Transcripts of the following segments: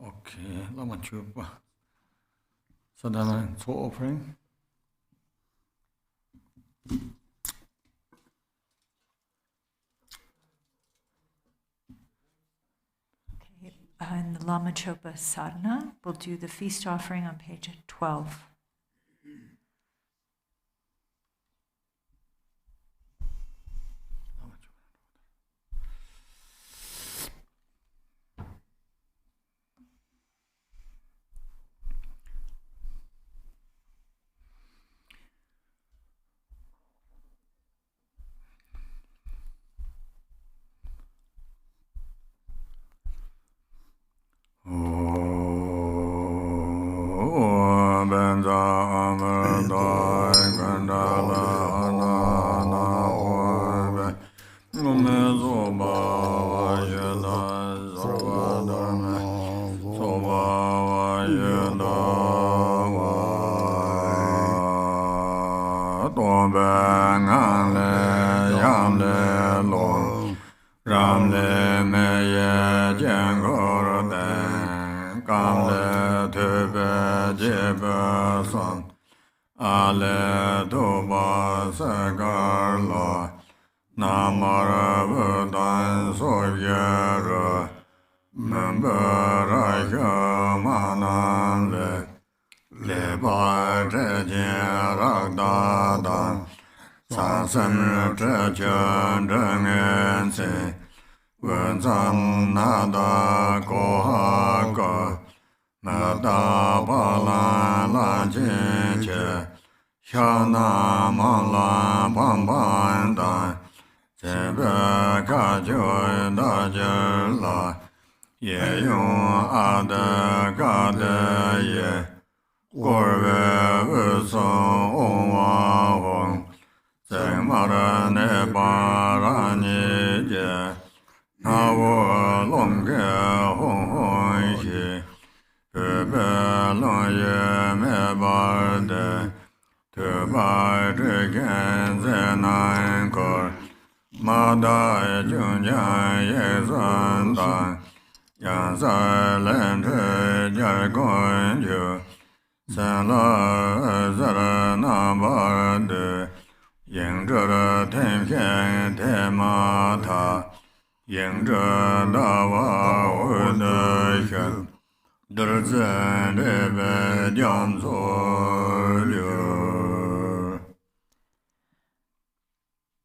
Okay, Lama Chopa. Sadhana, soul offering. In the Lama Chopa Sadhana, we'll do the feast offering on page 12.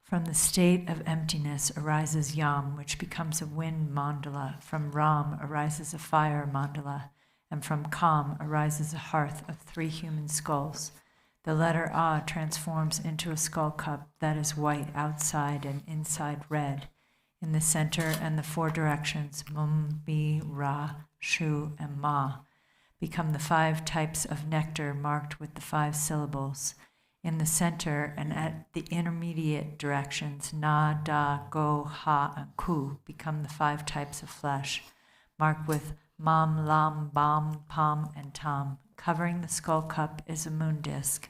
From the state of emptiness arises Yam, which becomes a wind mandala. From Ram arises a fire mandala. And from Kam arises a hearth of 3 human skulls. The letter A transforms into a skull cup that is white outside and inside red. In the center and the 4 directions, Mum, Bi, Ra, Shu, and Ma, become the 5 types of nectar marked with the 5 syllables. In the center and at the intermediate directions, Na, Da, Go, Ha, and Ku, become the 5 types of flesh, marked with Mam, Lam, Bam, Pam, and Tam. Covering the skull cup is a moon disk,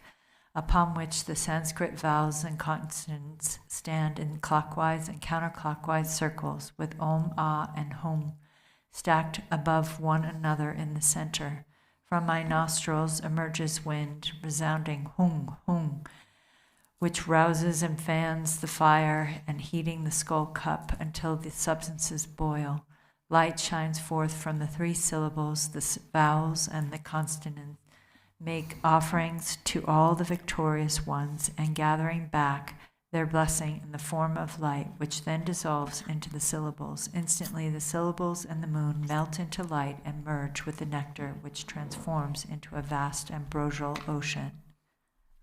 upon which the Sanskrit vowels and consonants stand in clockwise and counterclockwise circles, with Om, Ah, and Hum stacked above one another in the center. From my nostrils emerges wind, resounding hung, hung, which rouses and fans the fire and heating the skull cup until the substances boil. Light shines forth from the 3 syllables, the vowels, and the consonants. Make offerings to all the victorious ones, and gathering back their blessing in the form of light, which then dissolves into the syllables. Instantly the syllables and the moon melt into light and merge with the nectar, which transforms into a vast ambrosial ocean.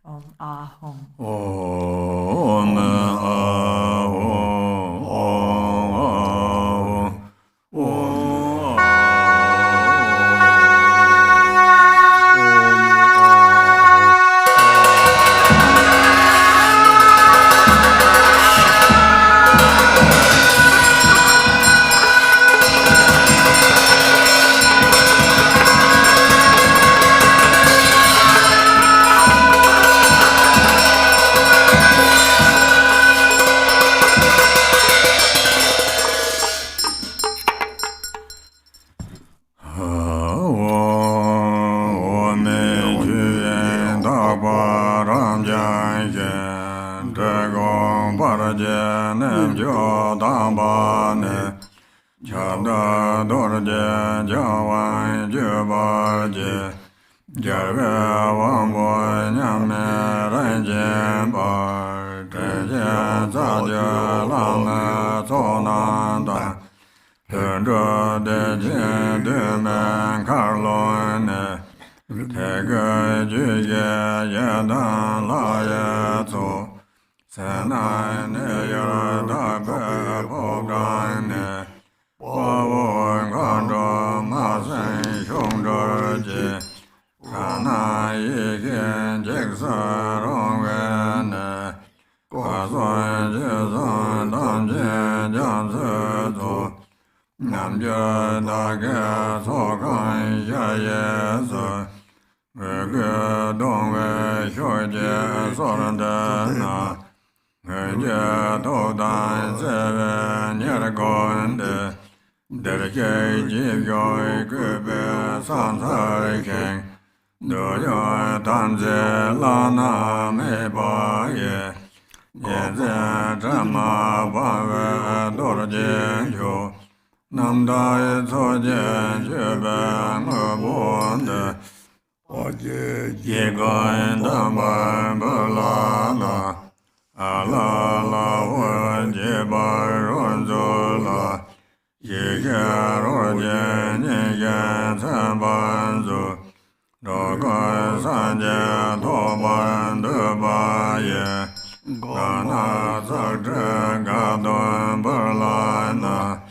Om Ah Hum. Om Ah Hum. Om Ah Hum. jo dambane chabda dorje jawan jubaje jarve wambo nyame ranje bar teje zaje lama zonanda Tendra de je de men karlone Tege juye yedan la yeto Senai ne yada be pogane Pavo kandra masen shongdra je Kana yigen jeksa rongwene Kwasoy jizan damje janse to Namja dage sokan yayesu Vege dongwe shoje sorandana Vege todan seve nirgonde Derke jibyoy gube sansarken Doyo tanze lana mebaye Yeze drama bave dorje yo Namdai Tsoje Jebe Ngabonde Yegoin Dambar Balala Alala Wajibar Ronzola Yege Roje Nige Tsambanzu Rogo Sanje Toban Dubaye Gana Tsaktre Gadon Balana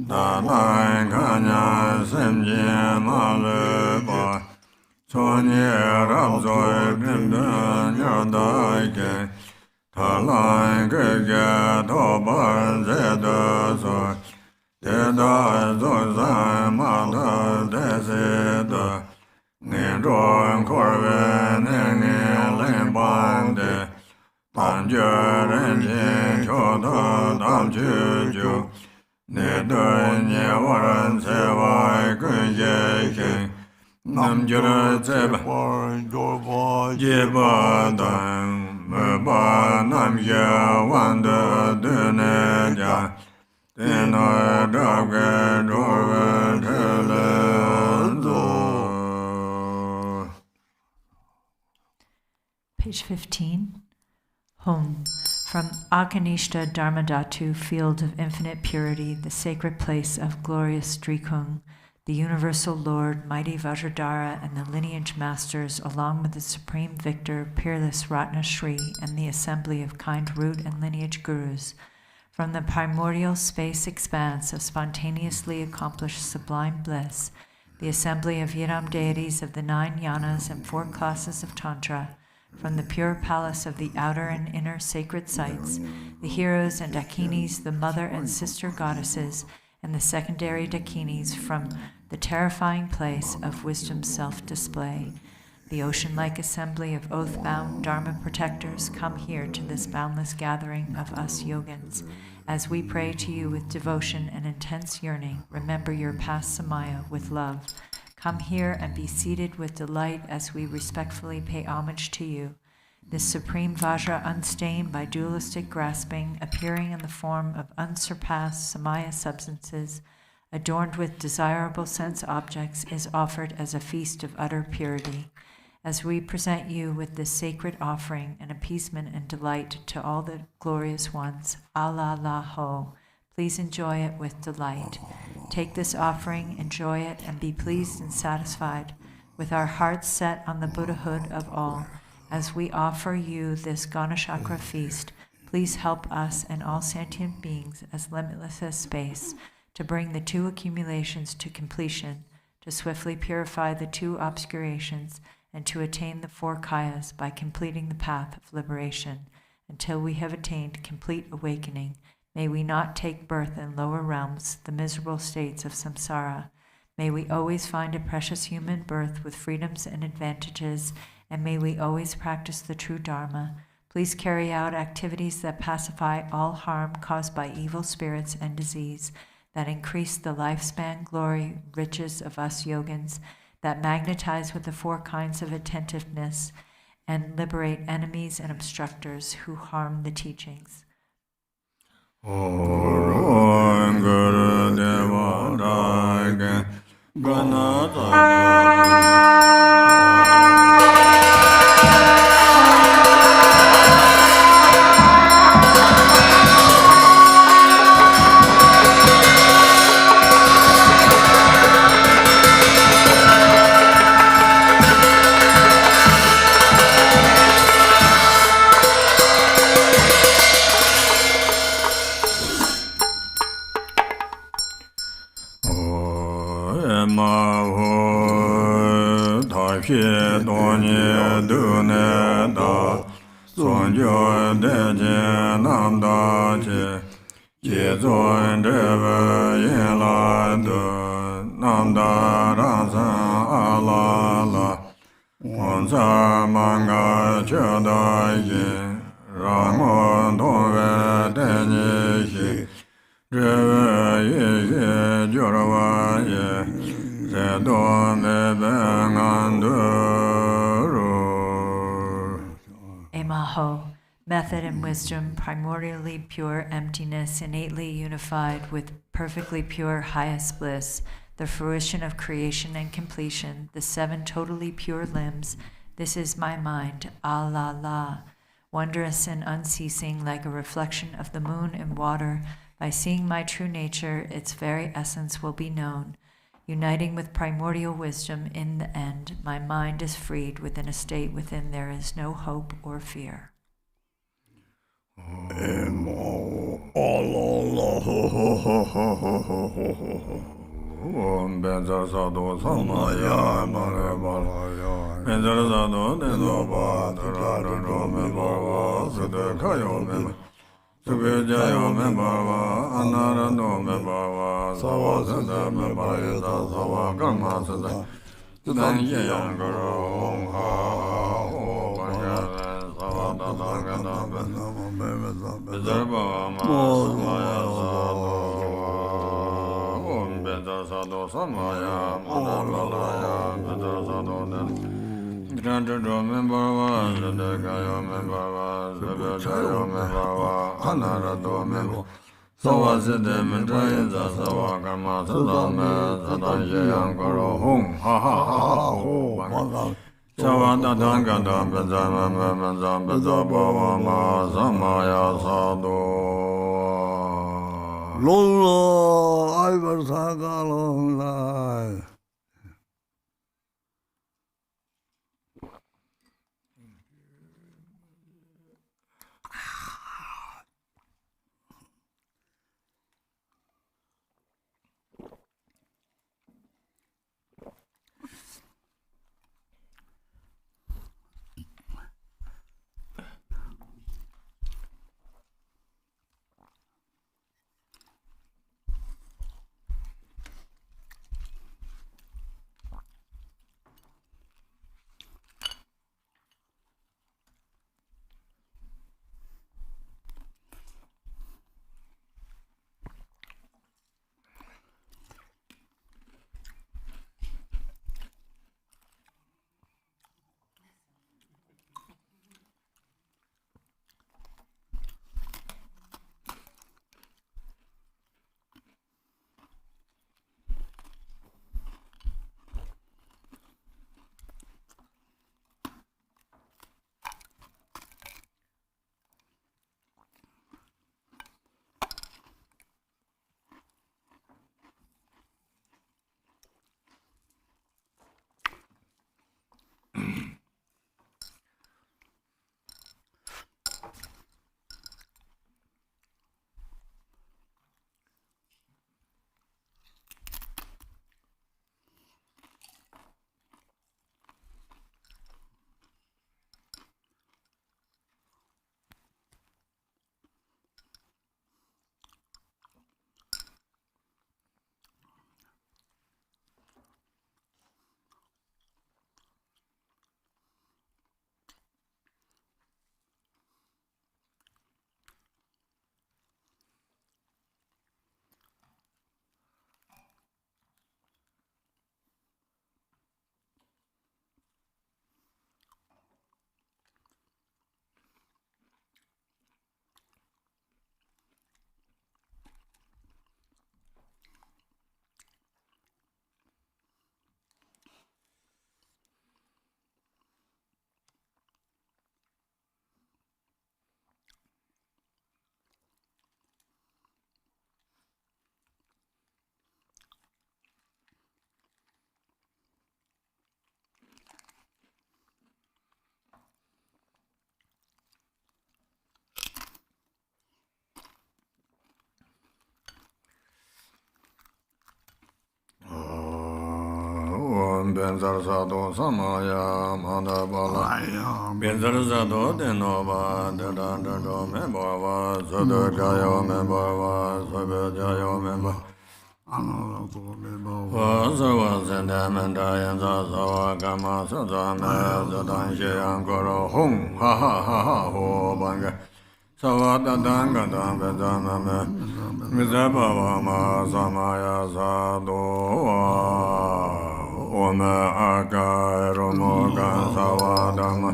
Dalai Kanya Semje Maleba Sonye Rabzoi Pindan Yadaike Talai Gege Tobar Zedaso Teda Zozai Mada Deseda Nidron Korve Nene Limbande Tanjeren Choda Damchuju Nedonye waran sevai kunjeke Namjura zeba Jeba dan Meba namje wanda duneja Tena dage dorve telenzo. Page 15. Home. From Akanishta Dharmadhatu, field of infinite purity, the sacred place of glorious Drikung, the universal Lord, mighty Vajradhara, and the lineage masters, along with the supreme victor, peerless Ratna Shri, and the assembly of kind root and lineage gurus, from the primordial space expanse of spontaneously accomplished sublime bliss, the assembly of Yiram deities of the 9 yanas and 4 classes of Tantra, from the pure palace of the outer and inner sacred sites, the heroes and dakinis, the mother and sister goddesses, and the secondary dakinis from the terrifying place of wisdom's self-display. The ocean-like assembly of oath-bound Dharma protectors come here to this boundless gathering of us yogins. As we pray to you with devotion and intense yearning, remember your past samaya with love. Come here and be seated with delight as we respectfully pay homage to you. This supreme Vajra, unstained by dualistic grasping, appearing in the form of unsurpassed samaya substances, adorned with desirable sense objects, is offered as a feast of utter purity. As we present you with this sacred offering, an appeasement and delight to all the glorious ones, Allah La Ho, please enjoy it with delight. Take this offering, enjoy it, and be pleased and satisfied, with our hearts set on the Buddhahood of all. As we offer you this Ganachakra feast, please help us and all sentient beings as limitless as space to bring the 2 accumulations to completion, to swiftly purify the 2 obscurations, and to attain the 4 kayas by completing the path of liberation. Until we have attained complete awakening, may we not take birth in lower realms, the miserable states of samsara. May we always find a precious human birth with freedoms and advantages, and may we always practice the true Dharma. Please carry out activities that pacify all harm caused by evil spirits and disease, that increase the lifespan, glory, riches of us yogins, that magnetize with the 4 kinds of attentiveness, and liberate enemies and obstructors who harm the teachings. Emaho, method and wisdom, primordially pure emptiness, innately unified with perfectly pure highest bliss, the fruition of creation and completion, the 7 totally pure limbs. This is my mind, la, wondrous and unceasing, like a reflection of the moon in water. By seeing my true nature, its very essence will be known. Uniting with primordial wisdom in the end, my mind is freed within a state within there is no hope or fear. Benzar Sado Samaya Mandabala Benzar Sado Denova Dado Membava Sodo Jayo Membava Sodo Jayo Membava Sarva Sendamanda Sawa Kama Sadame Zadan Shayan Goro Hong Ha Ha Ha Ha Ho Banga Savada Danga Danga Danga Mizabava Ma Samaya Sado Oma Aka Romoga Savadama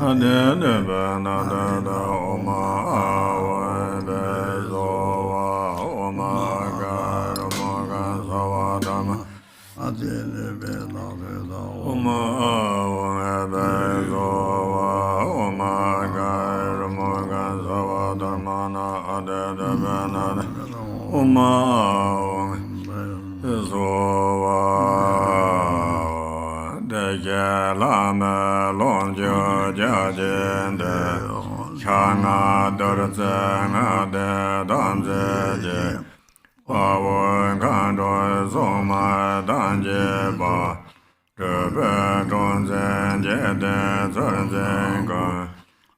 Adede Benada Oma Awa Bezoa Oma Aka Romoga Savadama Adede Benada Oma Awa Bezoa Oma Aka Romoga Savadamana Adede Benada Oma Awa Bezoa Lama Lonjo Jajende Changa Dorzanga de Danze Pawan Kando Zoma Danje Ba Rebe Donzen Jede Zorzenga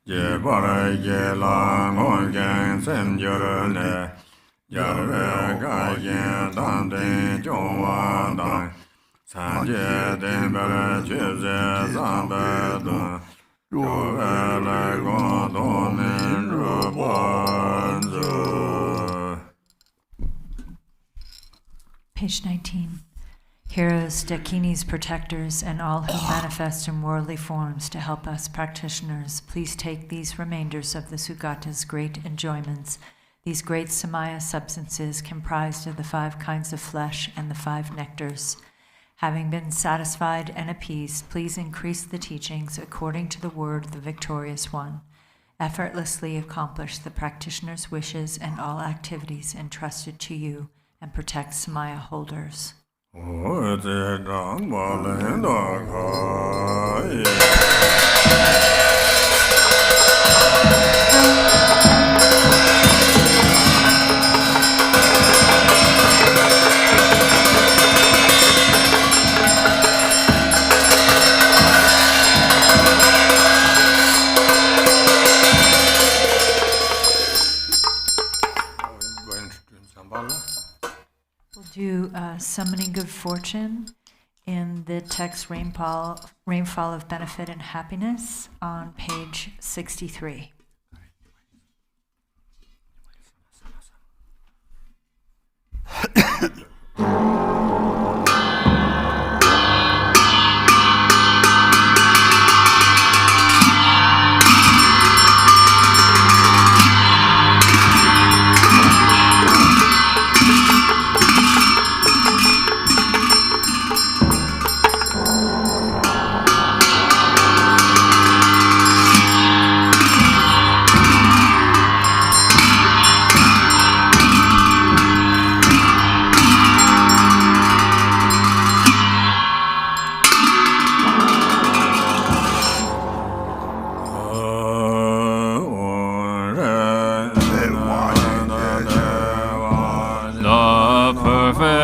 Jebara Jelang Ongen Senjurne Jare Gajen Dante Jongwa Dan Sanje Dembele Cheze Zambedun Ruele Gondomin Rubanzu. Page 19. Heroes, Dakinis, protectors, and all who manifest in worldly forms to help us practitioners, please take these remainders of the Sugata's great enjoyments, these great Samaya substances comprised of the 5 kinds of flesh and the 5 nectars. Having been satisfied and appeased, please increase the teachings according to the word of the victorious one. Effortlessly accomplish the practitioner's wishes and all activities entrusted to you, and protect Samaya holders. We'll do Summoning Good Fortune in the text Rainfall of Benefit and Happiness on page 63.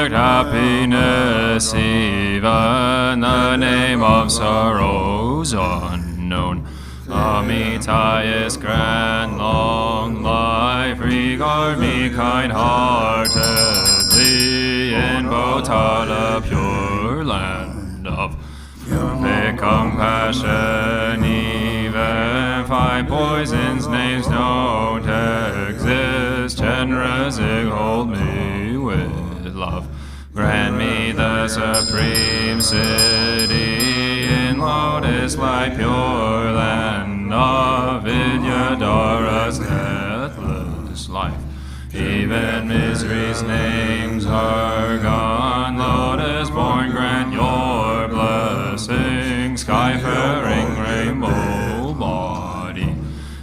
Happiness, even the name of sorrows unknown. Amita is grand, long life, regard me kind-heartedly in Bhotala, pure land of perfect compassion. Even 5 poisons, names don't exist. Generously hold me with love. Grant me the supreme city in lotus light, pure land of Vidyadhara's deathless life. Even misery's names are gone. Lotus born, grant your blessing. Sky-faring rainbow body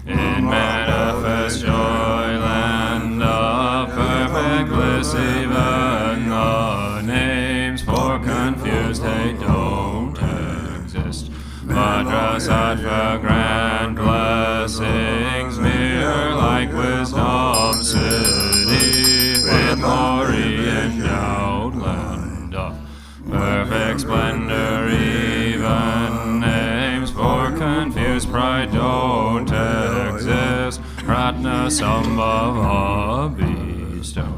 in manifest joy, land of perfect bliss. Even the names for confused they don't exist. Vajrasattva, grand blessings, mirror like wisdom city, with glory endowed, land of perfect splendor. Sambhava bestow.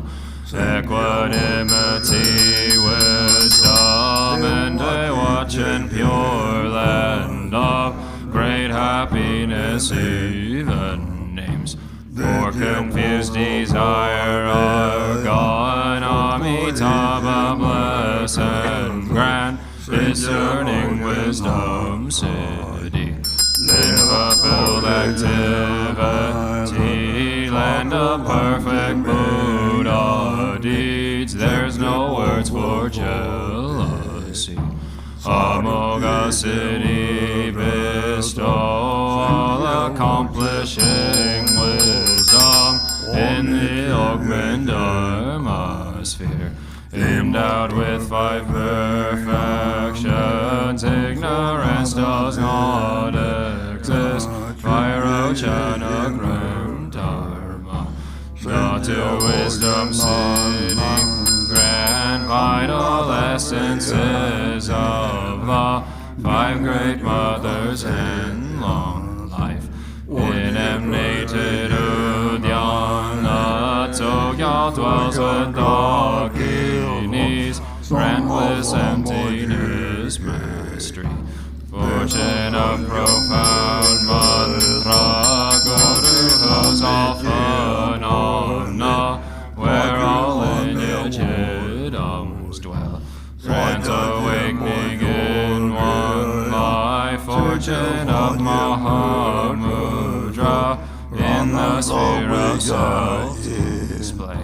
Equanimity, wisdom, and a watch and pure land of great happiness, even names for confused desire are gone. Amitabha, bless and grant discerning wisdom, siddhi, in fulfilled activity, land of perfect Buddha deeds. There's no words for jealousy. Amoga city, bestow all accomplishing wisdom in the augment Dharma sphere. Endowed with 5 perfections, ignorance does not exist. Vairochana gram dharma, not to wisdom sitting, grand vital essences of the 5 great mothers and long life. Inemnated Udyana, Tokyo dwells with Dakinis, grand bliss, emptiness, mastery. Fortune of profound mantra, Guru who's all phenomena, where all lineages dwell. Grand awakening in one life, fortune of Mahamudra, in the sphere of self-display.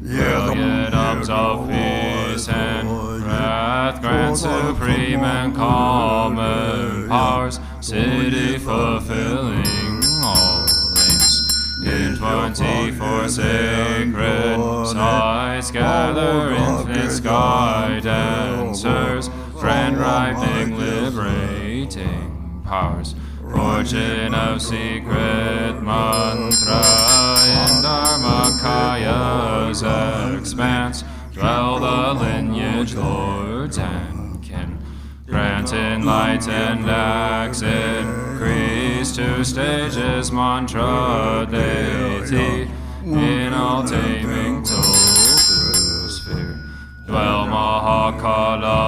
Brilliant arms of peace and wrath, grant supreme and common powers, city fulfilling all aims. In 24 sacred sites, gather infinite sky dancers, friend ripening, liberating powers. Fortune of secret mantra, in Dharmakaya's expanse, dwell the lineage lords and kin. Grant enlightened acts increase, 2 stages mantra deity, in all taming tofu sphere. Dwell Mahakala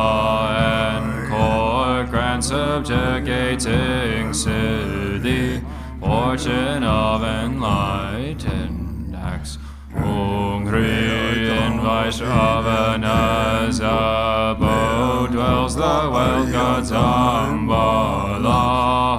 and core, grant subjugating siddhi, fortune of enlightened acts. Om Hri in Vaishnavana's abode, dwells the wild god Zambala,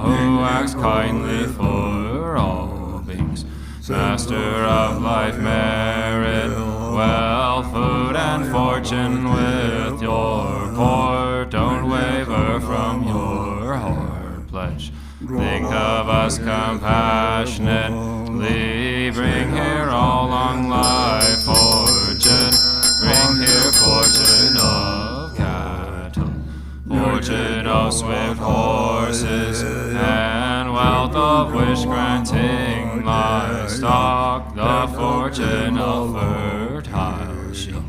who acts kindly for all beings. Master of life, merit, wealth, food, and fortune with your poor. Don't waver from your heart pledge. Think of us compassionately. Bring here all long life fortune. Bring here fortune of cattle, fortune of swift horses, and wealth of wish-granting livestock. The fortune of fertile sheep,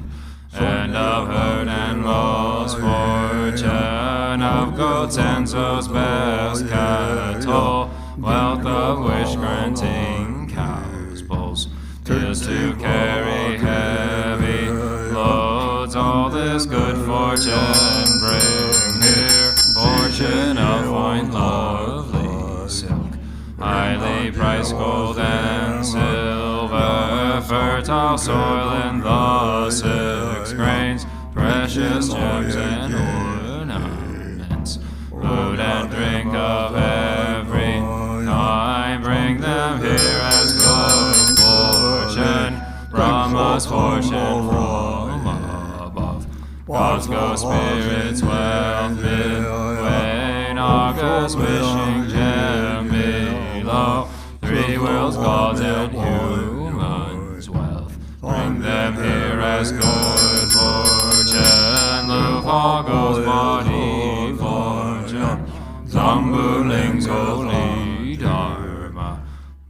and of herd animals, fortune of goats and sows, best cattle, wealth of wish-granting cows, bulls, is to carry heavy loads. All this good fortune bring here, fortune of fine lovely silk, highly priced gold and silver, fertile soil and the 6 grains, precious gems and ornaments, food and drink of every kind. Bring them here as good fortune, Brahma's fortune from above. Gods go, spirits, wealth, midway, Nagas wishing gem below, 3 worlds, gods and humans' wealth. Bring them here as good fortune, Lufago's body fortune, Zambuling's holy dharma,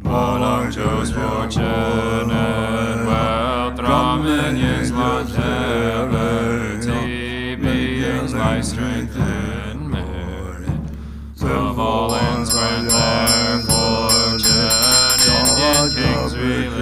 Balang chose fortune and wealth, Brahminians longevity, beings life, strength and merit. Of all ends grant their fortune, Indian kings release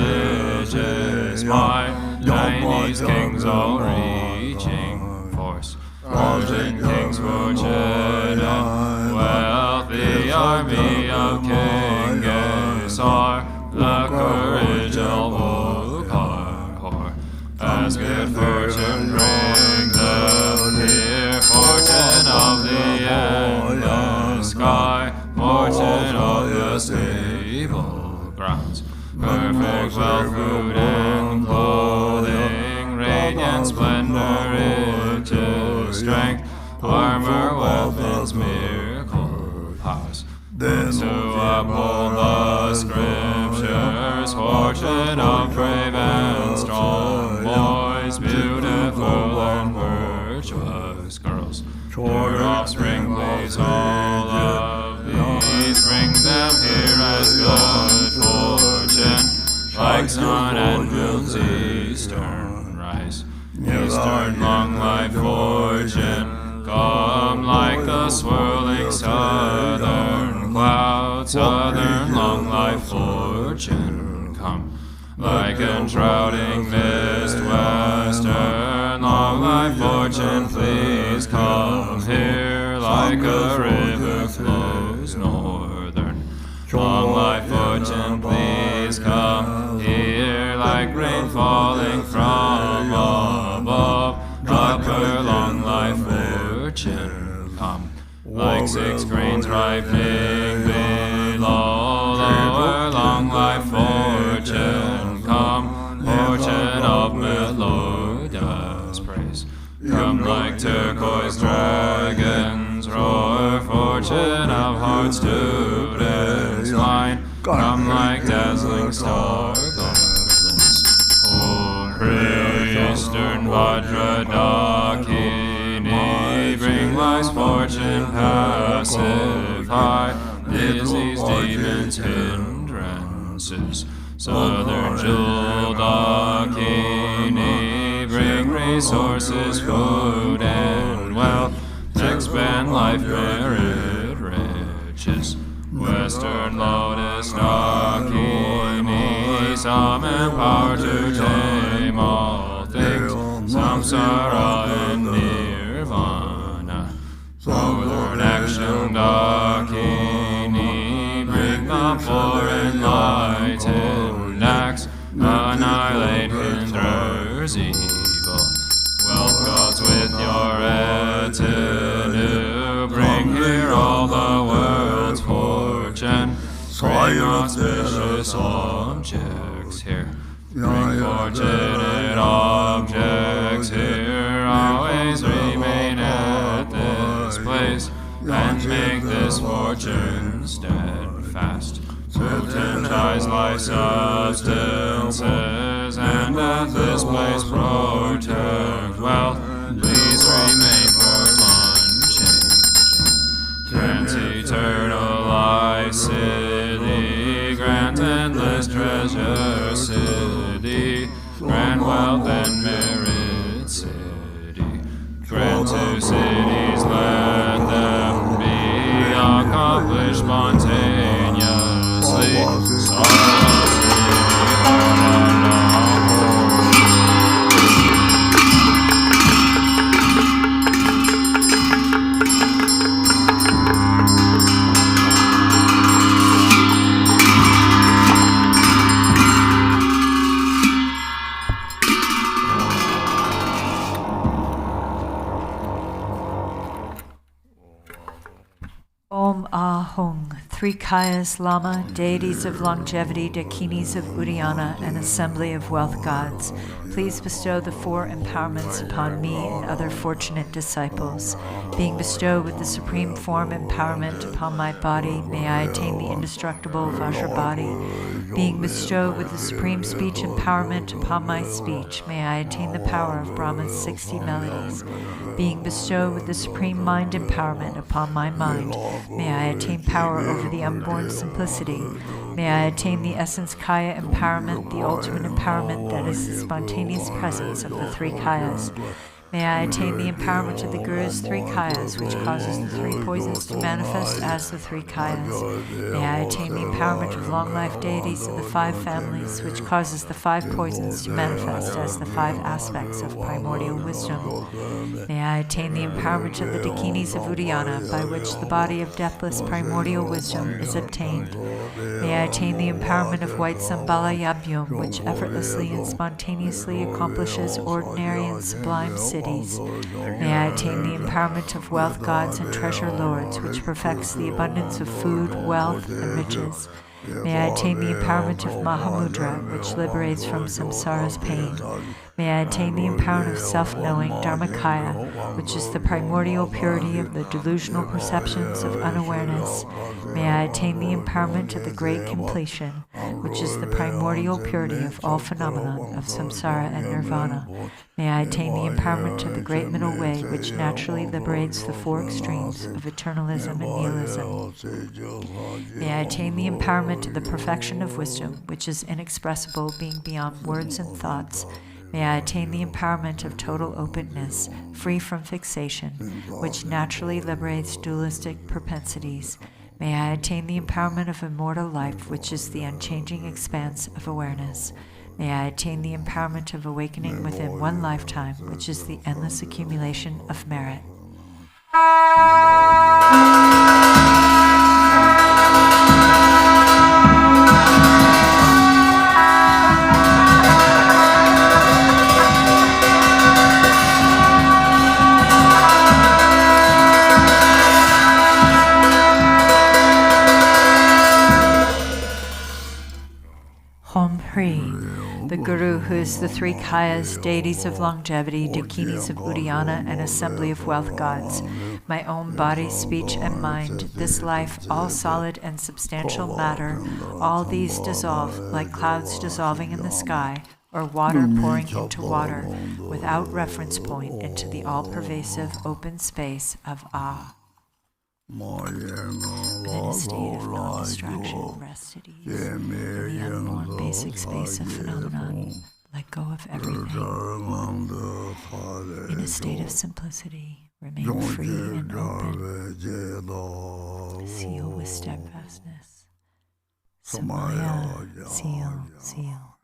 army of King Gesar, the courage of Okar, as good fortune bring the clear fortune of the endless sky, fortune of the stable grounds, perfect wealth, food and clothing, radiant splendor, riches, strength, armor, weapons, miracle powers. Those who uphold the scriptures, fortune of brave and strong boys, beautiful and virtuous girls. Your offspring, please, all of these, bring them here as good fortune, like sun and moon's eastern rise. Eastern long life fortune, come like the swirling southern cloud, southern long life fortune, come like enshrouding mist, western long life fortune, please come here, like a river flows northern. Long life fortune, please come here, like rain falling from above, upper long life fortune, come like 6 grains ripening below, lower long life fortune, come, fortune of melodious praise. Come like turquoise dragons roar, fortune of heart students line, come like dazzling star garlands. O Eastern Vajra Dakini, bring life's fortune pacify, disease, demons, hindrances. Southern Jewel Dakini, bring resources, food and wealth, expand life, merit, riches. Western Lotus Dakini, summon power to tame all things, samsara and nirvana. Northern Action Dakini, bring the poor enlightened acts, annihilate hinders evil. Wealth gods with your retinue, bring here all the world's fortune, bring auspicious objects here, bring fortunate objects here, always remain at this place, and make this fortune steadfast. Potentize life substances, and at this place protect wealth, please remain firm unchanging. Grant eternal life, city, grant endless treasure, city, grant wealth and merit, city. Grant to cities, let them be accomplished spontaneously. Om Ahung, 3 Kayas, Lama, deities of longevity, Dakinis of Uddiyana, and assembly of wealth gods, please bestow the 4 empowerments upon me and other fortunate disciples. Being bestowed with the supreme form empowerment upon my body, may I attain the indestructible Vajra body. Being bestowed with the supreme speech empowerment upon my speech, may I attain the power of Brahma's 60 melodies. Being bestowed with the supreme mind empowerment upon my mind, may I attain power over the unborn simplicity. May I attain the essence Kaya empowerment, the ultimate empowerment that is the spontaneous presence of the 3 Kayas. May I attain the empowerment of the Guru's 3 kayas, which causes the 3 poisons to manifest as the 3 kayas. May I attain the empowerment of long life deities of the 5 families, which causes the 5 poisons to manifest as the 5 aspects of primordial wisdom. May I attain the empowerment of the Dakinis of Udayana, by which the body of deathless primordial wisdom is obtained. May I attain the empowerment of white Sambala Yabyum, which effortlessly and spontaneously accomplishes ordinary and sublime cities. May I attain the empowerment of wealth gods and treasure lords, which perfects the abundance of food, wealth, and riches. May I attain the empowerment of Mahamudra, which liberates from samsara's pain. May I attain the empowerment of self-knowing Dharmakaya, which is the primordial purity of the delusional perceptions of unawareness. May I attain the empowerment of the great completion, which is the primordial purity of all phenomena of samsara and nirvana. May I attain the empowerment of the great middle way, which naturally liberates the 4 extremes of eternalism and nihilism. May I attain the empowerment of the perfection of wisdom, which is inexpressible, being beyond words and thoughts. May I attain the empowerment of total openness, free from fixation, which naturally liberates dualistic propensities. May I attain the empowerment of immortal life, which is the unchanging expanse of awareness. May I attain the empowerment of awakening within one lifetime, which is the endless accumulation of merit. Hom Hri, the Guru, who is the 3 kayas, deities of longevity, Dakinis of Udayana, and assembly of wealth gods, my own body, speech, and mind, this life, all solid and substantial matter, all these dissolve like clouds dissolving in the sky, or water pouring into water, without reference point into the all-pervasive open space of Ah. Within a state of non-distraction, rest at ease, in the unborn basic space of phenomenon, let go of everything. In a state of simplicity, remain free and open. Seal with steadfastness. Samaya, seal, seal.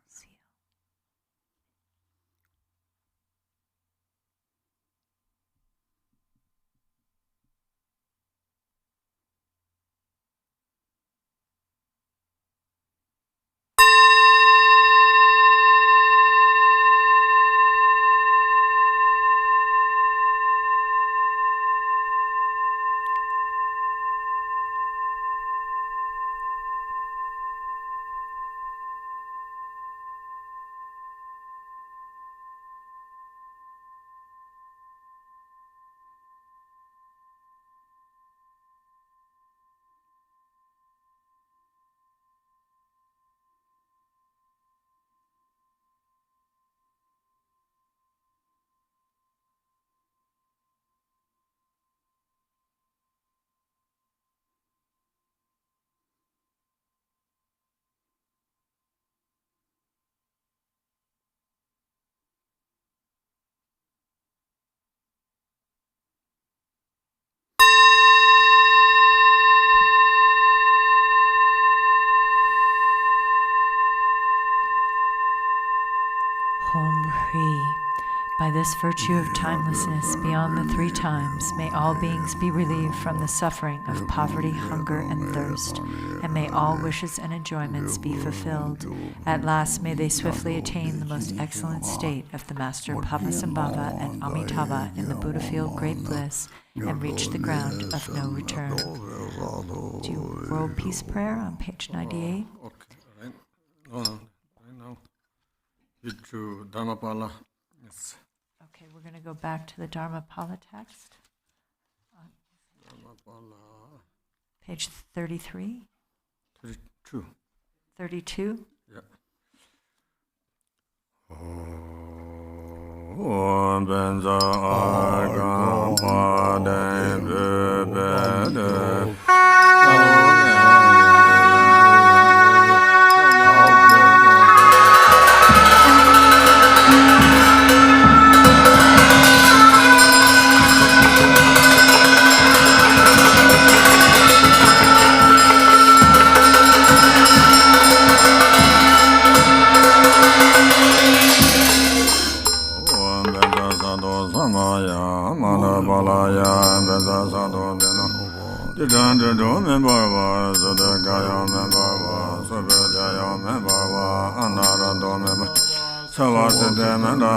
Hom Hri. By this virtue of timelessness beyond the 3 times, may all beings be relieved from the suffering of poverty, hunger, and thirst, and may all wishes and enjoyments be fulfilled. At last may they swiftly attain the most excellent state of the Master Padmasambhava and Amitabha in the Buddha field great bliss, and reach the ground of no return. Do World Peace Prayer on page 98. Okay, right now. To Dharmapala. Yes. Okay, we're going to go back to the Dharmapala text. Dharmapala. Page 33. 32. 32. Yeah. Om Benza Argam Pade Bebede. the Danda Member, the Gaya member, Subedaya member, Anara Domem, Savasa Demanda,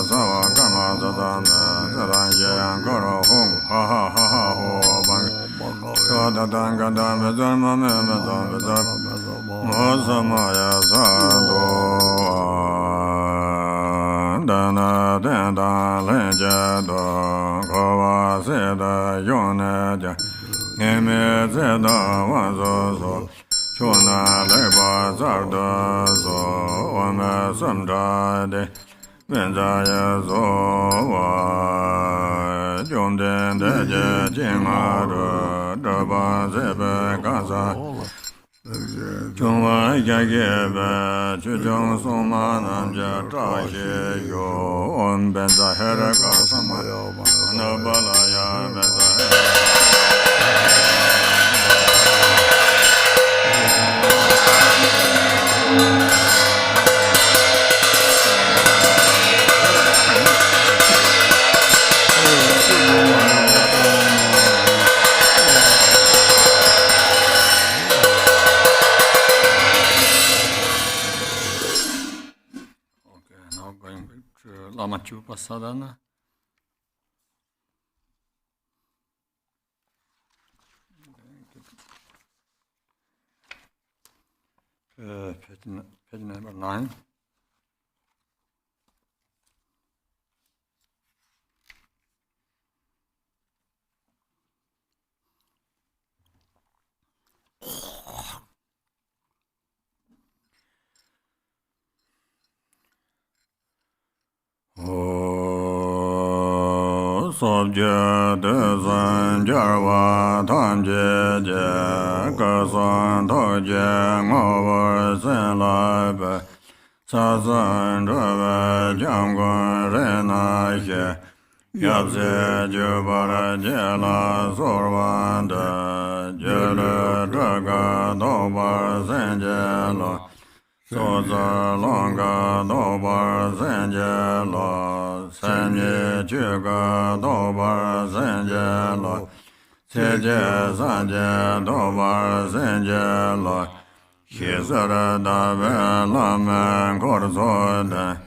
Sawa Kama Zadana, Zaranja, Goro Home, ha ha ha ha ho, Bang, Sada Danga Dama, Zama Member, Mosamaya Zado. Dana Denda Lenja Do Kova Seda Yone Neme Zeda Wazo Chona Leba Zarda Zo Ome Samdra De Benjaya Zo Wa Jomden Deje Jingaru Daba Zebe Gaza Chungwa Yageba, Chujong Soma Namja, Trashi, Yo, On Benza Heraka, Samaya, Anabalaya, Benza Lama Chopa Sadhana. Page number 9. Sobje de zan jarwa tan je je ka san to je ngo wa sen la ba sa san de ba jang gon re na je yab ze je ba ra je la sor wan de je le de ga do ba sen je lo so za long ga do ba sen je lo San ye ju ga do ba san je lo se je san je do ba san je lo xie se re da be la me ko ru so de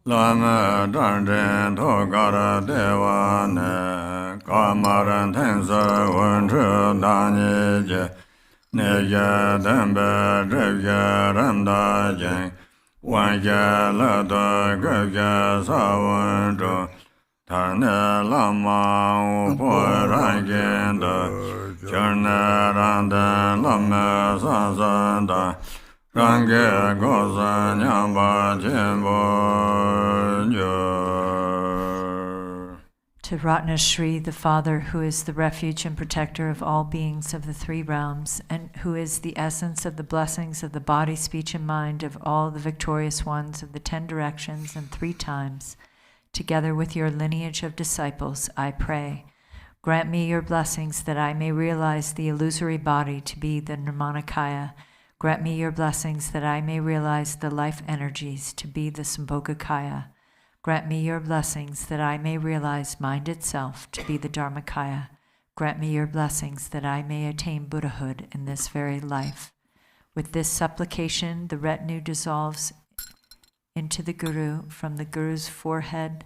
la me zhang zhen to ga re de wa ne ka ma ren ten se wen zhi da ni je ne ye den be zhe ye ren da jing Wan ye le de ge ye sa wen zhong ta ne lama wu po ran yin de chen ne ran den la me san san da ran ge go san nyang ba chen bo nyo. To Ratnashri, the Father, who is the refuge and protector of all beings of the three realms, and who is the essence of the blessings of the body, speech, and mind of all the victorious ones of the 10 directions and 3 times, together with your lineage of disciples, I pray. Grant me your blessings that I may realize the illusory body to be the Nirmanakaya. Grant me your blessings that I may realize the life energies to be the Sambhogakaya. Grant me your blessings that I may realize mind itself to be the Dharmakaya. Grant me your blessings that I may attain Buddhahood in this very life. With this supplication, the retinue dissolves into the Guru. From the Guru's forehead,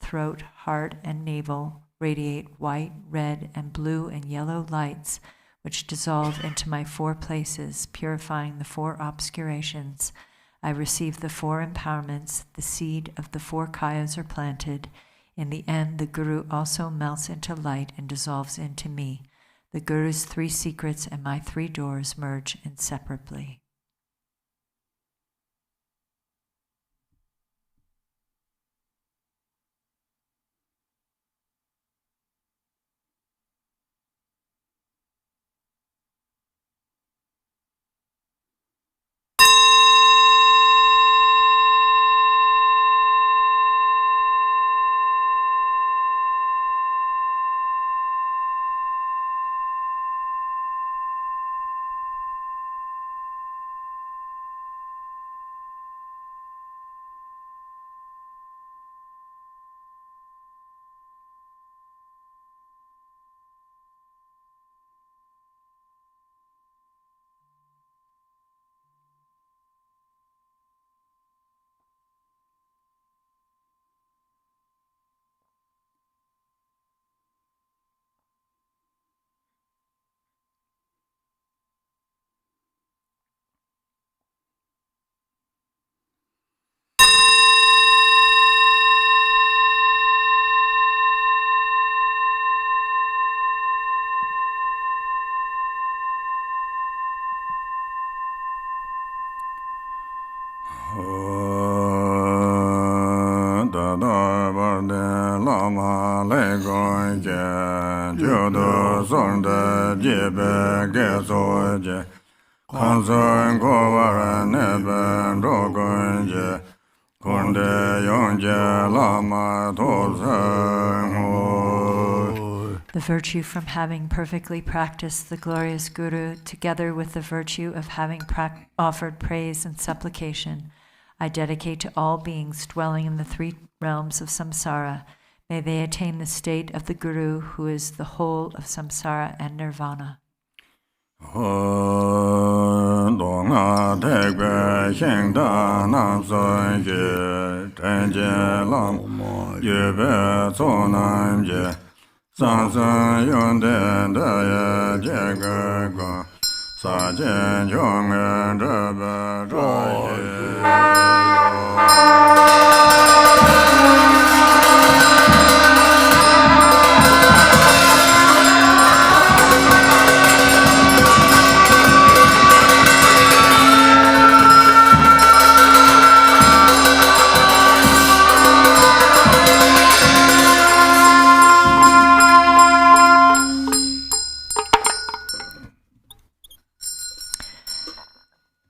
throat, heart, and navel radiate white, red, and blue and yellow lights, which dissolve into my 4 places, purifying the 4 obscurations. I receive the 4 empowerments, the seed of the 4 kayas are planted. In the end, the Guru also melts into light and dissolves into me. The Guru's 3 secrets and my 3 doors merge inseparably. Lama Legon Judo Sonda Jibe Gesoje Hanson Kovara Neben Rogonje Konde Yonje Lama Thupsang. The virtue from having perfectly practiced the glorious Guru, together with the virtue of having offered praise and supplication, I dedicate to all beings dwelling in the three realms of samsara. May they attain the state of the Guru, who is the whole of samsara and nirvana.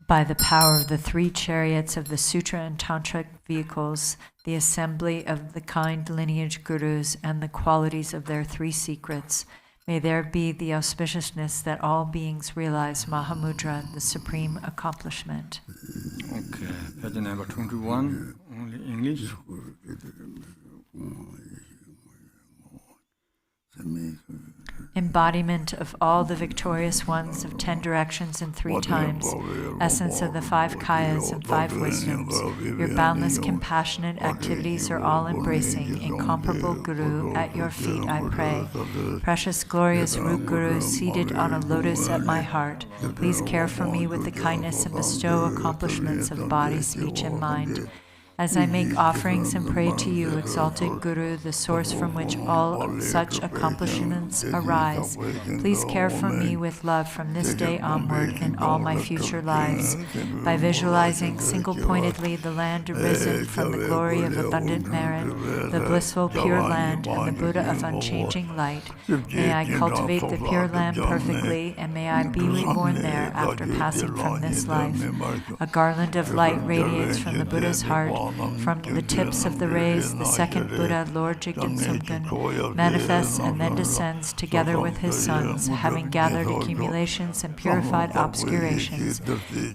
By the power of the three chariots of the Sutra and Tantric vehicles, the assembly of the kind lineage gurus, and the qualities of their three secrets, may there be the auspiciousness that all beings realize Mahamudra, the supreme accomplishment. Okay, page number 21, only English. Embodiment of all the victorious ones of 10 directions and 3 times, essence of the 5 kayas and 5 wisdoms, your boundless compassionate activities are all embracing, incomparable Guru, at your feet I pray. Precious glorious root Guru, seated on a lotus at my heart, please care for me with the kindness and bestow accomplishments of body, speech, and mind. As I make offerings and pray to you, exalted Guru, the source from which all such accomplishments arise, please care for me with love from this day onward in all my future lives. By visualizing single-pointedly the land arisen from the glory of abundant merit, the blissful pure land, and the Buddha of unchanging light, may I cultivate the pure land perfectly, and may I be reborn there after passing from this life. A garland of light radiates from the Buddha's heart. From the tips of the rays, the second Buddha, Lord Jigten Sumgön, manifests and then descends together with his sons, having gathered accumulations and purified obscurations.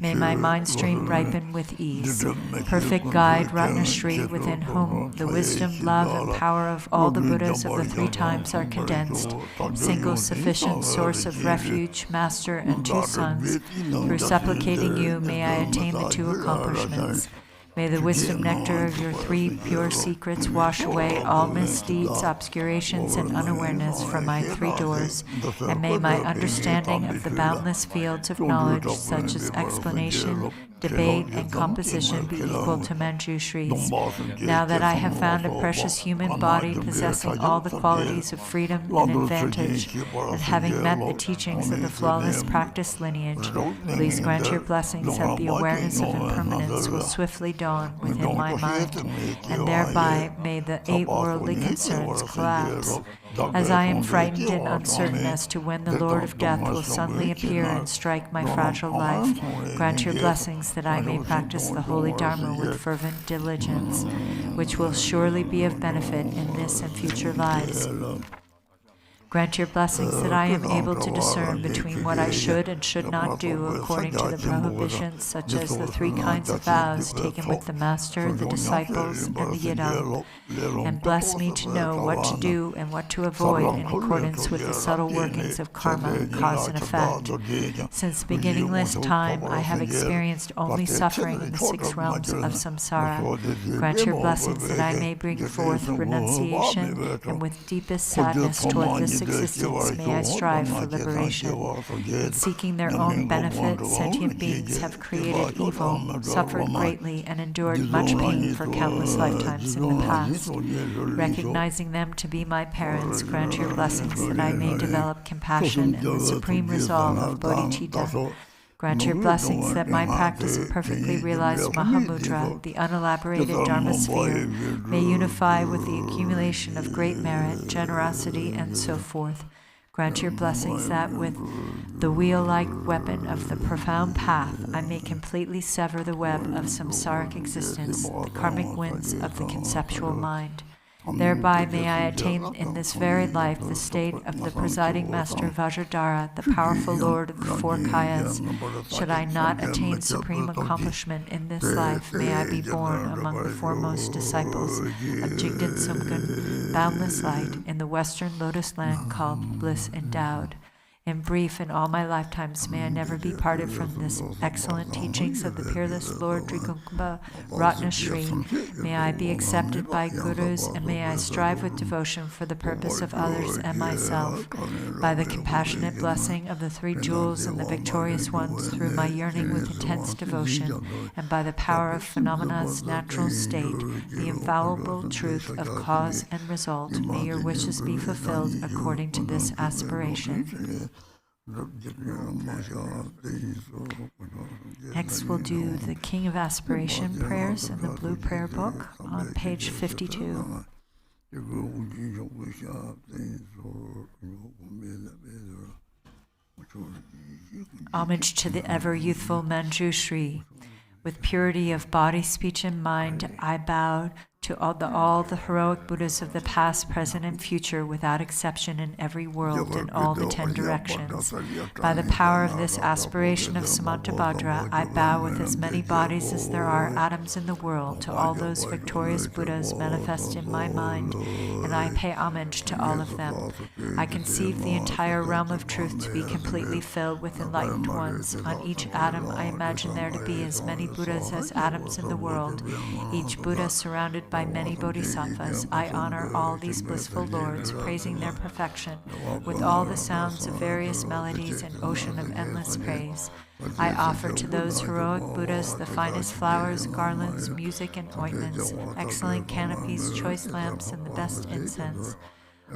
May my mind stream ripen with ease. Perfect guide, Ratnasri, within whom the wisdom, love, and power of all the Buddhas of the 3 times are condensed, single sufficient source of refuge, master, and 2 sons. Through supplicating you, may I attain the 2 accomplishments. May the wisdom nectar of your 3 pure secrets wash away all misdeeds, obscurations, and unawareness from my 3 doors, and may my understanding of the boundless fields of knowledge, such as explanation, debate, and composition, be equal to Manjushri's. Now that I have found a precious human body possessing all the qualities of freedom and advantage, and having met the teachings of the flawless practice lineage, please grant your blessings that the awareness of impermanence will swiftly dawn within my mind, and thereby may the 8 worldly concerns collapse. As I am frightened and uncertain as to when the Lord of Death will suddenly appear and strike my fragile life, grant your blessings that I may practice the holy Dharma with fervent diligence, which will surely be of benefit in this and future lives. Grant your blessings that I am able to discern between what I should and should not do according to the prohibitions, such as the 3 kinds of vows taken with the Master, the disciples, and the Yidam. And bless me to know what to do and what to avoid in accordance with the subtle workings of karma, cause and effect. Since beginningless time, I have experienced only suffering in the 6 realms of samsara. Grant your blessings that I may bring forth renunciation, and with deepest sadness toward this existence may I strive for liberation. In seeking their own benefit, sentient beings have created evil, suffered greatly, and endured much pain for countless lifetimes in the past. Recognizing them to be my parents, grant your blessings that I may develop compassion and the supreme resolve of bodhicitta. Grant your blessings that my practice of perfectly realized Mahamudra, the unelaborated Dharma sphere, may unify with the accumulation of great merit, generosity, and so forth. Grant your blessings that with the wheel-like weapon of the profound path, I may completely sever the web of samsaric existence, the karmic winds of the conceptual mind. Thereby may I attain in this very life the state of the presiding master Vajradhara, the powerful lord of the four kayas. Should I not attain supreme accomplishment in this life, may I be born among the foremost disciples of Jigdan Sumgun, boundless light, in the western lotus land called bliss endowed. In brief, in all my lifetimes, may I never be parted from this excellent teachings of the peerless Lord Trikungpa Ratnashri. May I be accepted by gurus, and may I strive with devotion for the purpose of others and myself. By the compassionate blessing of the three jewels and the victorious ones, through my yearning with intense devotion, and by the power of phenomena's natural state, the infallible truth of cause and result, may your wishes be fulfilled according to this aspiration. Next, we'll do the King of Aspiration prayers in the Blue Prayer Book on page 52. Homage to the ever-youthful Manjushri. With purity of body, speech, and mind, I bow to all the heroic Buddhas of the past, present, and future, without exception, in every world, in all the 10 directions. By the power of this aspiration of Samantabhadra, I bow with as many bodies as there are atoms in the world to all those victorious Buddhas manifest in my mind, and I pay homage to all of them. I conceive the entire realm of truth to be completely filled with enlightened ones. On each atom, I imagine there to be as many Buddhas as atoms in the world, each Buddha surrounded by many bodhisattvas. I honor all these blissful lords, praising their perfection with all the sounds of various melodies and ocean of endless praise. I offer to those heroic Buddhas the finest flowers, garlands, music, and ointments, excellent canopies, choice lamps, and the best incense.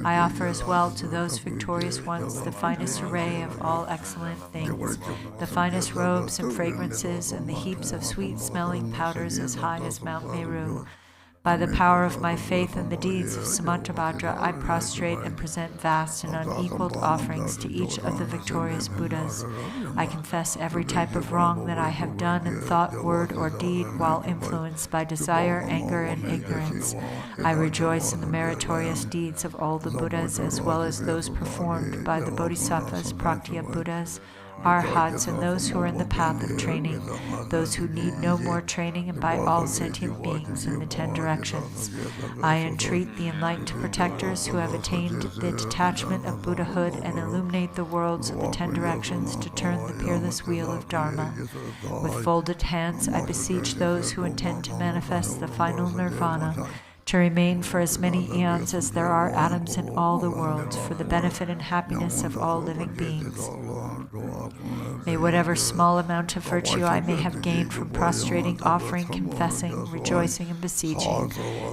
I offer as well to those victorious ones the finest array of all excellent things, the finest robes and fragrances, and the heaps of sweet-smelling powders as high as Mount Meru. By the power of my faith and the deeds of Samantabhadra, I prostrate and present vast and unequaled offerings to each of the victorious Buddhas. I confess every type of wrong that I have done in thought, word, or deed while influenced by desire, anger, and ignorance. I rejoice in the meritorious deeds of all the Buddhas, as well as those performed by the Bodhisattvas, Praktya Buddhas, Arhats, and those who are in the path of training, those who need no more training, and by all sentient beings in the 10 directions. I entreat the enlightened protectors who have attained the detachment of Buddhahood and illuminate the worlds of the 10 directions to turn the peerless wheel of Dharma. With folded hands, I beseech those who intend to manifest the final nirvana to remain for as many eons as there are atoms in all the worlds, for the benefit and happiness of all living beings. May whatever small amount of virtue I may have gained from prostrating, offering, confessing, rejoicing, and beseeching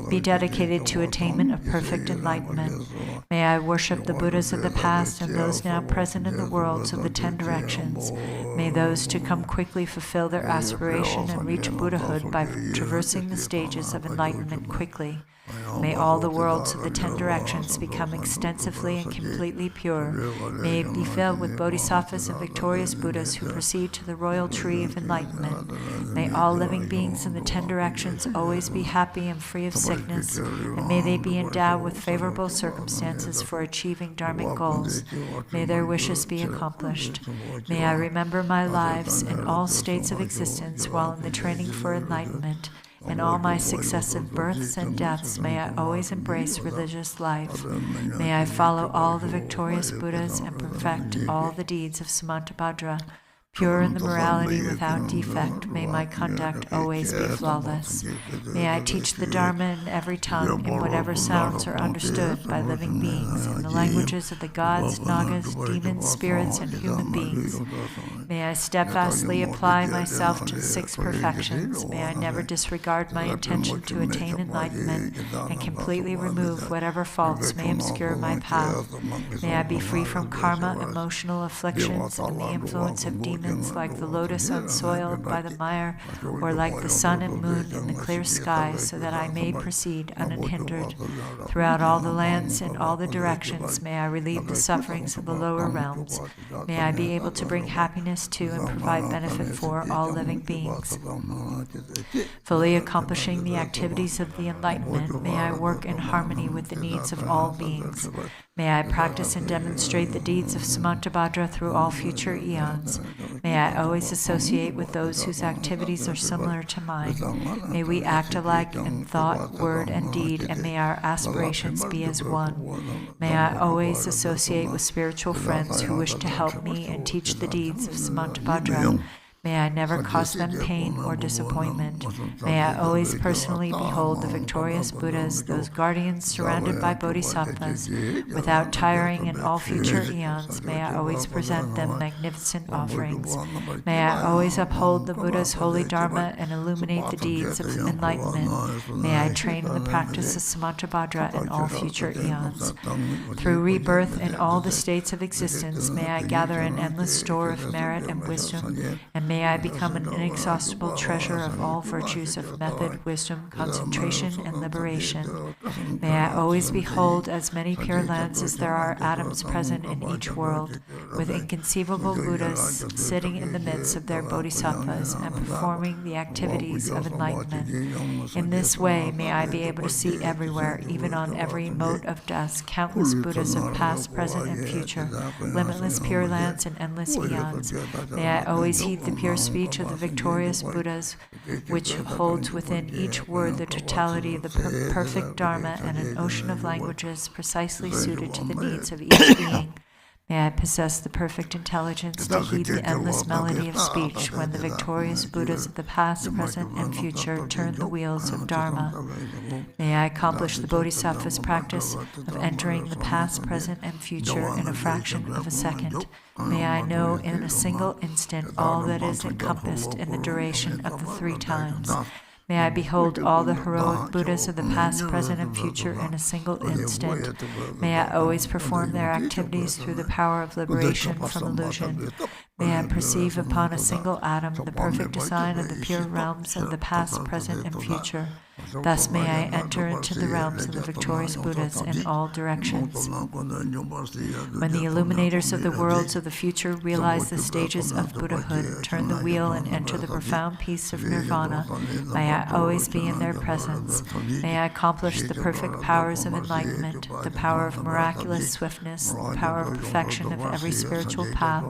be dedicated to attainment of perfect enlightenment. May I worship the Buddhas of the past and those now present in the worlds of the 10 directions. May those to come quickly fulfill their aspiration and reach Buddhahood by traversing the stages of enlightenment quickly. May all the worlds of the 10 directions become extensively and completely pure. May it be filled with bodhisattvas and victorious Buddhas who proceed to the royal tree of enlightenment. May all living beings in the 10 directions always be happy and free of sickness, and may they be endowed with favorable circumstances for achieving dharmic goals. May their wishes be accomplished. May I remember my lives in all states of existence while in the training for enlightenment. In all my successive births and deaths, may I always embrace religious life. May I follow all the victorious Buddhas and perfect all the deeds of Samantabhadra. Pure in the morality without defect, may my conduct always be flawless. May I teach the Dharma in every tongue, in whatever sounds are understood by living beings, in the languages of the gods, nagas, demons, spirits, and human beings. May I steadfastly apply myself to the 6 perfections. May I never disregard my intention to attain enlightenment, and completely remove whatever faults may obscure my path. May I be free from karma, emotional afflictions, and the influence of demons countenance like the lotus unsoiled by the mire, or like the sun and moon in the clear sky, so that I may proceed unhindered. Throughout all the lands in all the directions, may I relieve the sufferings of the lower realms. May I be able to bring happiness to and provide benefit for all living beings. Fully accomplishing the activities of the enlightenment, may I work in harmony with the needs of all beings. May I practice and demonstrate the deeds of Samantabhadra through all future eons. May I always associate with those whose activities are similar to mine. May we act alike in thought, word, and deed, and may our aspirations be as one. May I always associate with spiritual friends who wish to help me and teach the deeds of Samantabhadra. May I never cause them pain or disappointment. May I always personally behold the victorious Buddhas, those guardians surrounded by bodhisattvas. Without tiring in all future eons, may I always present them magnificent offerings. May I always uphold the Buddha's holy Dharma and illuminate the deeds of enlightenment. May I train in the practice of Samantabhadra in all future eons. Through rebirth in all the states of existence, may I gather an endless store of merit and wisdom, and may I become an inexhaustible treasure of all virtues of method, wisdom, concentration, and liberation. May I always behold as many pure lands as there are atoms present in each world, with inconceivable Buddhas sitting in the midst of their bodhisattvas and performing the activities of enlightenment. In this way, may I be able to see everywhere, even on every mote of dust, countless Buddhas of past, present, and future, limitless pure lands and endless eons. May I always heed the pure speech of the victorious Buddhas, which holds within each word the totality of the perfect Dharma and an ocean of languages precisely suited to the needs of each being. May I possess the perfect intelligence to heed the endless melody of speech when the victorious Buddhas of the past, present, and future turn the wheels of Dharma. May I accomplish the Bodhisattva's practice of entering the past, present, and future in a fraction of a second. May I know in a single instant all that is encompassed in the duration of the 3 times. May I behold all the heroic Buddhas of the past, present, and future in a single instant. May I always perform their activities through the power of liberation from illusion. May I perceive upon a single atom the perfect design of the pure realms of the past, present, and future. Thus may I enter into the realms of the victorious Buddhas in all directions. When the illuminators of the worlds of the future realize the stages of Buddhahood, turn the wheel, and enter the profound peace of nirvana, may I always be in their presence. May I accomplish the perfect powers of enlightenment, the power of miraculous swiftness, the power of perfection of every spiritual path,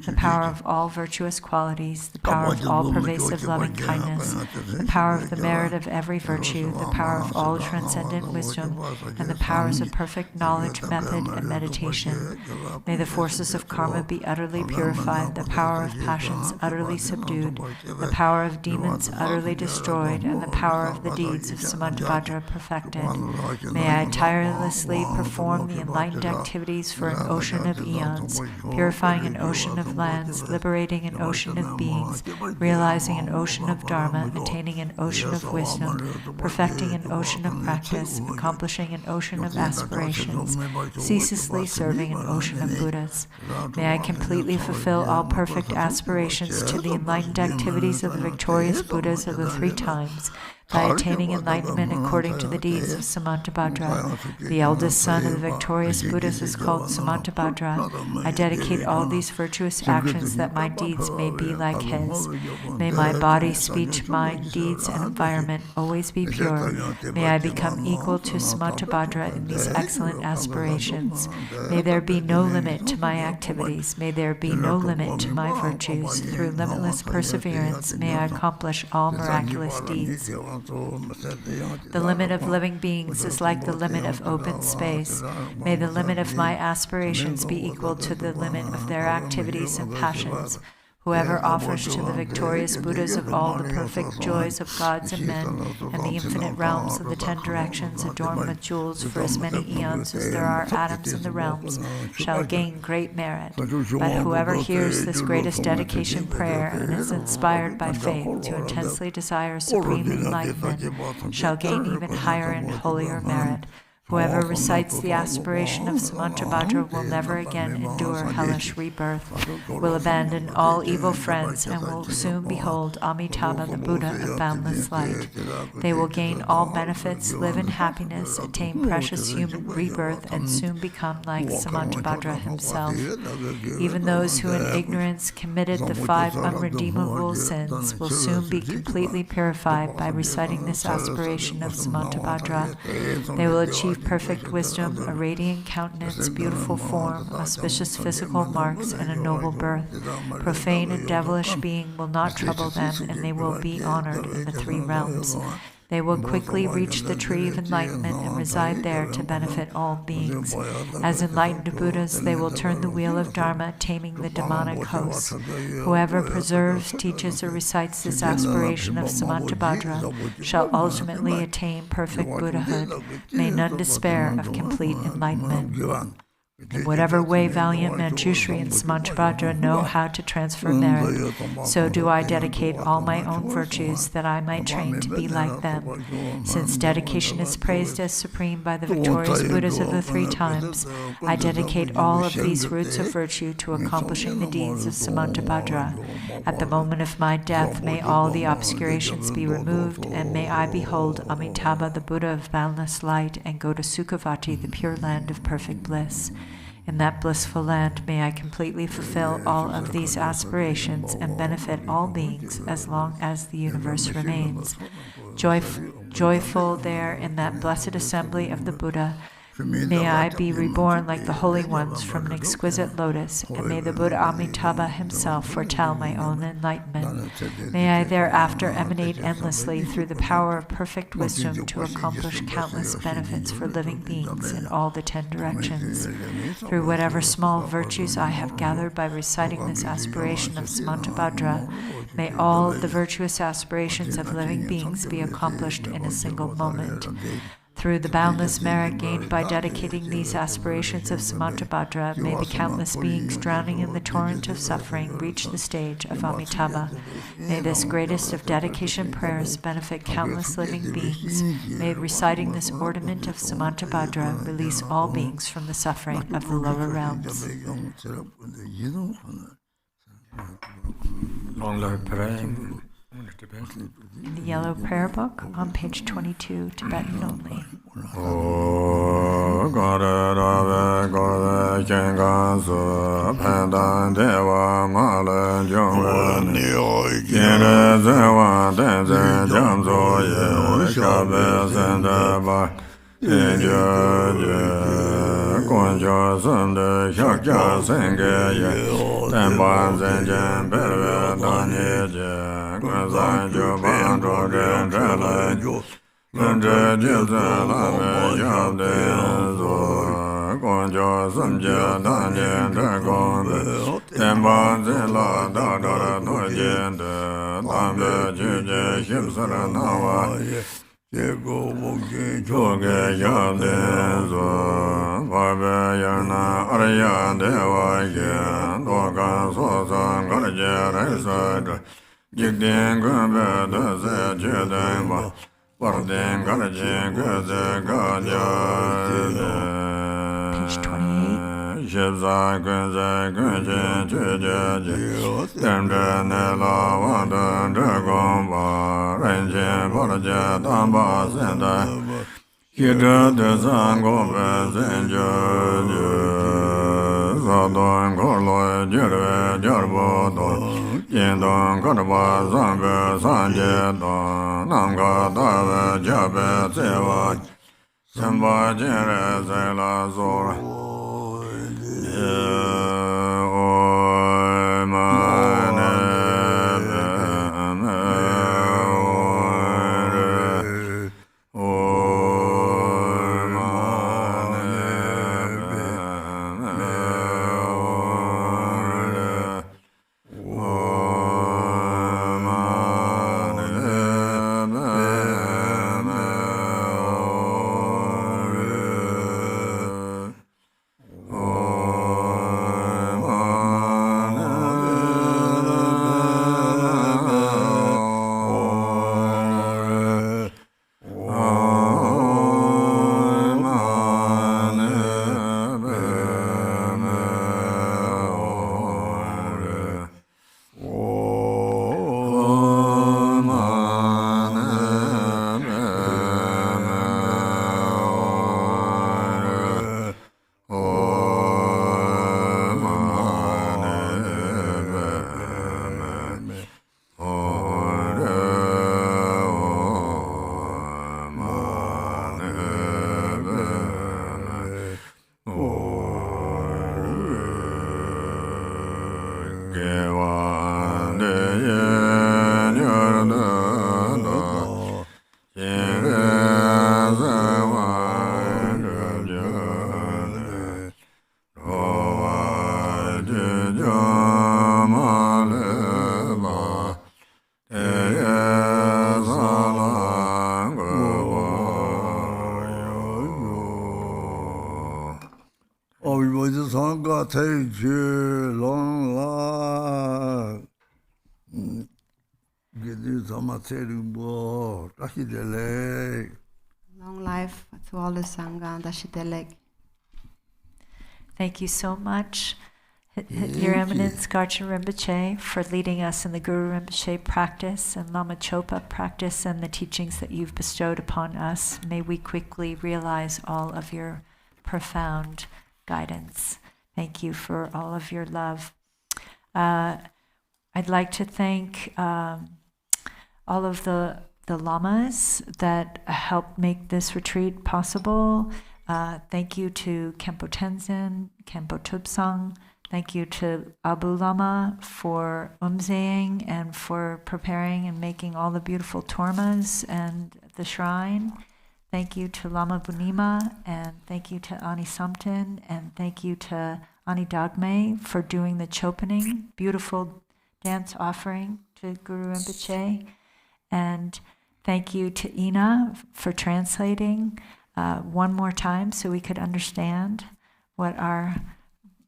the power of all virtuous qualities, the power of all pervasive loving kindness, the power of the merit of every virtue, the power of all transcendent wisdom, and the powers of perfect knowledge, method, and meditation. May the forces of karma be utterly purified, the power of passions utterly subdued, the power of demons utterly destroyed, and the power of the deeds of Samantabhadra perfected. May I tirelessly perform the enlightened activities for an ocean of eons, purifying an ocean of lands, liberating an ocean of beings, realizing an ocean of Dharma, attaining an ocean of wisdom, perfecting an ocean of practice, accomplishing an ocean of aspirations, ceaselessly serving an ocean of Buddhas. May I completely fulfill all perfect aspirations to the enlightened activities of the victorious Buddhas of the 3 times, by attaining enlightenment according to the deeds of Samantabhadra. The eldest son of the victorious Buddhas is called Samantabhadra. I dedicate all these virtuous actions that my deeds may be like his. May my body, speech, mind, deeds, and environment always be pure. May I become equal to Samantabhadra in these excellent aspirations. May there be no limit to my activities. May there be no limit to my virtues. Through limitless perseverance, may I accomplish all miraculous deeds. The limit of living beings is like the limit of open space. May the limit of my aspirations be equal to the limit of their activities and passions. Whoever offers to the victorious Buddhas of all the perfect joys of gods and men, and the infinite realms of the 10 directions adorned with jewels for as many eons as there are atoms in the realms, shall gain great merit. But whoever hears this greatest dedication prayer and is inspired by faith to intensely desire supreme enlightenment, shall gain even higher and holier merit. Whoever recites the aspiration of Samantabhadra will never again endure hellish rebirth, will abandon all evil friends, and will soon behold Amitabha, the Buddha of boundless light. They will gain all benefits, live in happiness, attain precious human rebirth, and soon become like Samantabhadra himself. Even those who in ignorance committed the 5 unredeemable sins will soon be completely purified by reciting this aspiration of Samantabhadra. They will achieve perfect wisdom, a radiant countenance, beautiful form, auspicious physical marks, and a noble birth. Profane and devilish being will not trouble them, and they will be honored in the 3 realms. They will quickly reach the tree of enlightenment and reside there to benefit all beings. As enlightened Buddhas, they will turn the wheel of Dharma, taming the demonic hosts. Whoever preserves, teaches, or recites this aspiration of Samantabhadra shall ultimately attain perfect Buddhahood. May none despair of complete enlightenment. In whatever way valiant Manjushri and Samantabhadra know how to transfer merit, so do I dedicate all my own virtues that I might train to be like them. Since dedication is praised as supreme by the victorious Buddhas of the 3 times, I dedicate all of these roots of virtue to accomplishing the deeds of Samantabhadra. At the moment of my death, may all the obscurations be removed, and may I behold Amitabha, the Buddha of boundless light, and go to Sukhavati, the pure land of perfect bliss. In that blissful land, may I completely fulfill all of these aspirations and benefit all beings as long as the universe remains. Joyful there in that blessed assembly of the Buddha, may I be reborn like the holy ones from an exquisite lotus, and may the Buddha Amitabha himself foretell my own enlightenment. May I thereafter emanate endlessly through the power of perfect wisdom to accomplish countless benefits for living beings in all the 10 directions. Through whatever small virtues I have gathered by reciting this aspiration of Samantabhadra, may all the virtuous aspirations of living beings be accomplished in a single moment. Through the boundless merit gained by dedicating these aspirations of Samantabhadra, may the countless beings drowning in the torrent of suffering reach the stage of Amitabha. May this greatest of dedication prayers benefit countless living beings. May reciting this ornament of Samantabhadra release all beings from the suffering of the lower realms. Longer praying. In the Yellow Prayer Book on page 22, Tibetan only. Page 28. Take you long life. Get you some material, Long life to all the Sangha, Dashidelek. Thank you so much, Your Eminence Garchen Rinpoche, for leading us in the Guru Rinpoche practice and Lama Chopa practice and the teachings that you've bestowed upon us. May we quickly realize all of your profound guidance. Thank you for all of your love. I'd like to thank all of the Lamas that helped make this retreat possible. Thank you to Khenpo Tenzin, Khenpo Thupsang. Thank you to Abao Lama for umzaying and for preparing and making all the beautiful tormas and the shrine. Thank you to Lama Bunima, and thank you to Ani Samten, and thank you to Ani Dagme for doing the chopening, beautiful dance offering to Guru Rinpoche. And thank you to Ina for translating one more time so we could understand what our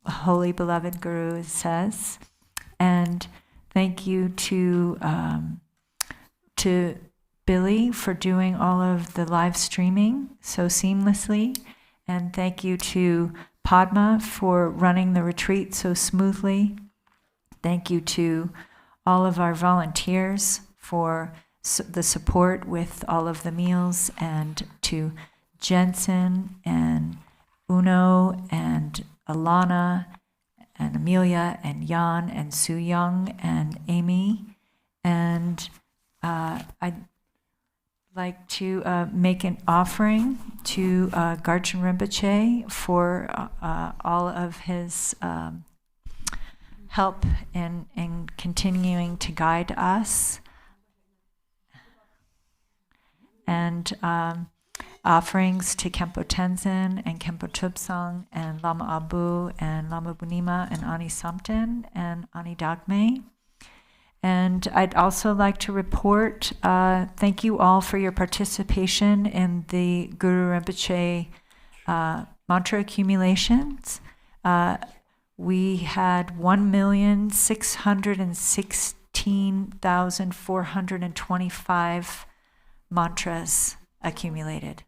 holy beloved Guru says. And thank you to Billy for doing all of the live streaming so seamlessly. And thank you to Padma for running the retreat so smoothly. Thank you to all of our volunteers for the support with all of the meals, and to Jensen and Uno and Alana and Amelia and Jan and Su Young and Amy. And I'd like to make an offering to Garchen Rinpoche for all of his help in continuing to guide us. And offerings to Khenpo Tenzin and Khenpo Thupsang and Lama Abao and Lama Bunima and Ani Samten and Ani Dagme. And I'd also like to report, thank you all for your participation in the Guru Rinpoche mantra accumulations. We had 1,616,425 mantras accumulated.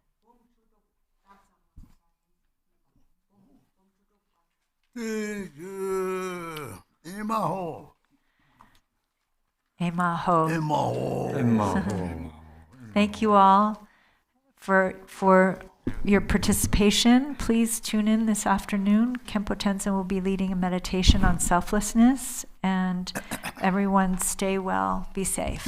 Emaho. Emaho. Emaho. Thank you all for your participation. Please tune in this afternoon. Khenpo Tenzin will be leading a meditation on selflessness, and everyone stay well, be safe.